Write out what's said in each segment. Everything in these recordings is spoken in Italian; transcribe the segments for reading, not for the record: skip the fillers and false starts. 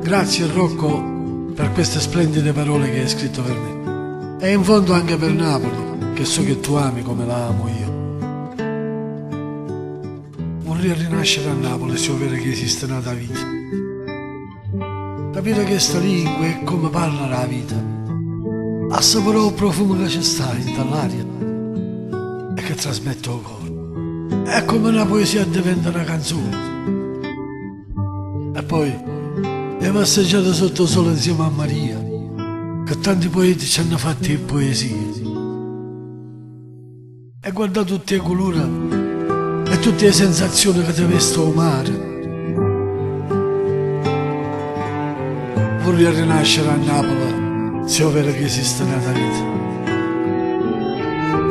Grazie Rocco per queste splendide parole che hai scritto per me. E in fondo anche per Napoli, che so che tu ami come la amo io. Vorrei rinascere a Napoli se ovvero che esiste un'altra vita. Capire che sta lingua e come parla la vita. Assaporare il profumo che c'è sta in dall'aria e che trasmette il cuore. È come una poesia diventa una canzone. E poi hai passeggiato sotto il sole insieme a Maria, che tanti poeti ci hanno fatti in poesie. E guarda tutte le colori e tutte le sensazioni che ti veste il mare. Vorrei rinascere a Napoli se ovvero che esiste una vita.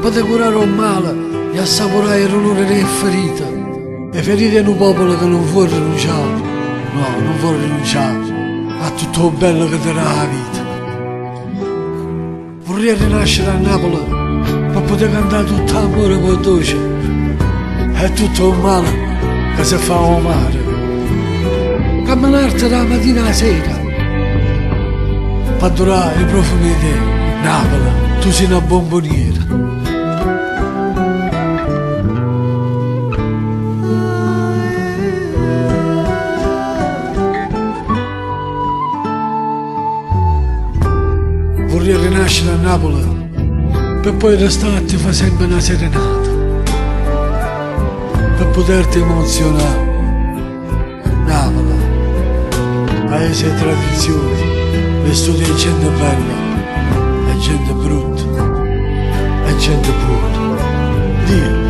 Poter curare un male e assaporare il dolore delle ferite, le ferite di un popolo che non può rinunciare, no, non può rinunciare a tutto il bello che darà la vita. Vorrei rinascere a Napoli per poter cantare tutto l'amore con dolce e tutto il male che si fa al mare. Camminarti dalla mattina alla sera, fa durare i profumi di Napoli, tu sei una bomboniera. Vorrei rinascere a Napoli per poi restarti fa sempre una serenata, per poterti emozionare. Napoli, paese e tradizioni, le studi di gente bella e gente brutta e gente buona. Dio